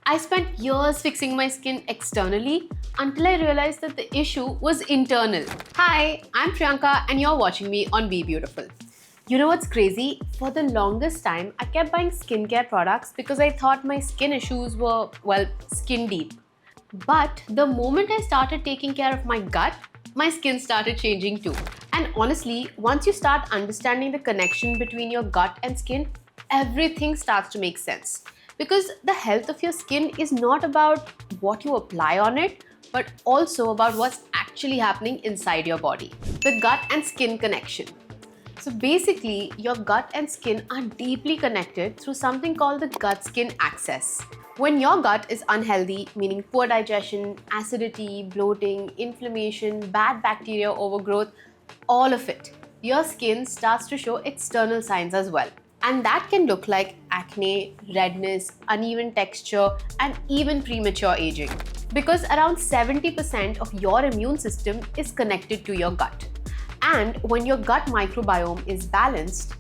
I spent years fixing my skin externally until I realized that the issue was internal. Hi, I'm Priyanka and you're watching me on BeBeautiful. You know what's crazy? For the longest time, I kept buying skincare products because I thought my skin issues were, well, skin deep. But the moment I started taking care of my gut, my skin started changing too. And honestly, once you start understanding the connection between your gut and skin, everything starts to make sense. Because the health of your skin is not about what you apply on it, but also about what's actually happening inside your body. The gut and skin connection. So basically, your gut and skin are deeply connected through something called the gut-skin axis. When your gut is unhealthy, meaning poor digestion, acidity, bloating, inflammation, bad bacteria overgrowth, all of it, your skin starts to show external signs as well. And that can look like acne, redness, uneven texture, and even premature aging. Because around 70% of your immune system is connected to your gut. And when your gut microbiome is balanced,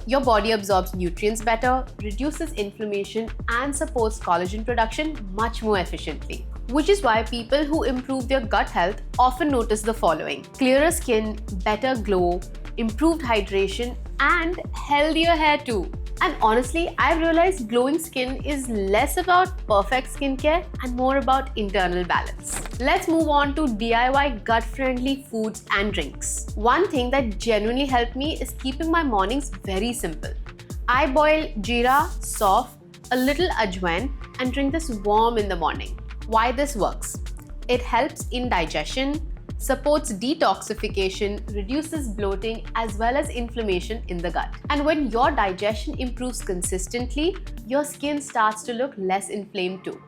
your body absorbs nutrients better, reduces inflammation, and supports collagen production much more efficiently. Which is why people who improve their gut health often notice the following: clearer skin, better glow, improved hydration, and healthier hair too. And honestly, I've realized glowing skin is less about perfect skincare and more about internal balance. Let's move on to DIY gut-friendly foods and drinks. One thing that genuinely helped me is keeping my mornings very simple. I boil jeera, sauf, a little ajwain, and drink this warm in the morning. Why this works? It helps in digestion, supports detoxification, reduces bloating as well as inflammation in the gut. And when your digestion improves consistently, your skin starts to look less inflamed too.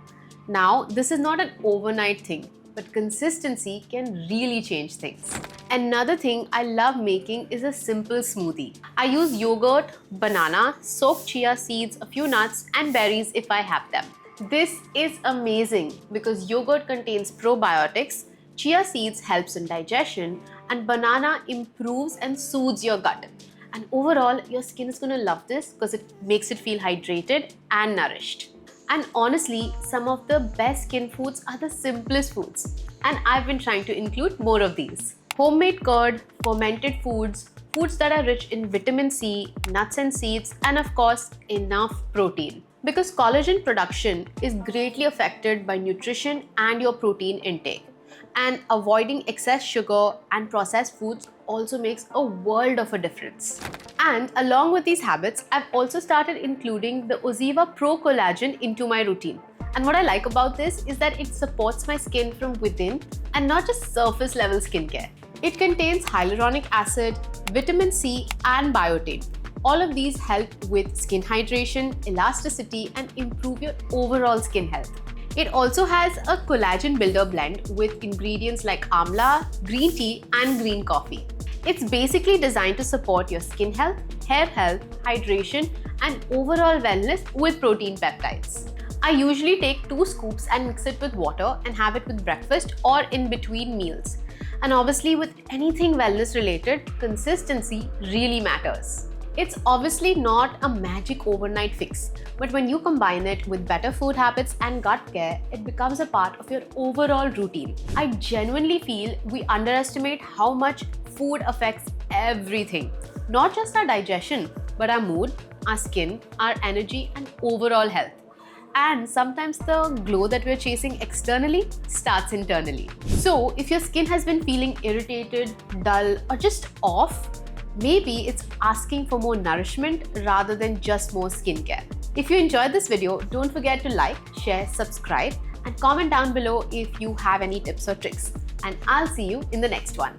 Now, this is not an overnight thing, but consistency can really change things. Another thing I love making is a simple smoothie. I use yogurt, banana, soaked chia seeds, a few nuts, and berries if I have them. This is amazing because yogurt contains probiotics, chia seeds helps in digestion, and banana improves and soothes your gut. And overall, your skin is going to love this because it makes it feel hydrated and nourished. And honestly, some of the best skin foods are the simplest foods. And I've been trying to include more of these. Homemade curd, fermented foods, foods that are rich in vitamin C, nuts and seeds, and of course, enough protein. Because collagen production is greatly affected by nutrition and your protein intake. And avoiding excess sugar and processed foods also makes a world of a difference. And along with these habits, I've also started including the OZiva Pro Collagen into my routine. And what I like about this is that it supports my skin from within and not just surface level skincare. It contains hyaluronic acid, vitamin C, and biotin. All of these help with skin hydration, elasticity, and improve your overall skin health. It also has a collagen builder blend with ingredients like amla, green tea, and green coffee. It's basically designed to support your skin health, hair health, hydration, and overall wellness with protein peptides. I usually take 2 scoops and mix it with water and have it with breakfast or in between meals. And obviously, with anything wellness related, consistency really matters. It's obviously not a magic overnight fix, but when you combine it with better food habits and gut care, it becomes a part of your overall routine. I genuinely feel we underestimate how much food affects everything, not just our digestion, but our mood, our skin, our energy, and overall health. And sometimes the glow that we're chasing externally starts internally. So if your skin has been feeling irritated, dull, or just off, maybe it's asking for more nourishment rather than just more skincare. If you enjoyed this video, don't forget to like, share, subscribe, and comment down below if you have any tips or tricks. And I'll see you in the next one.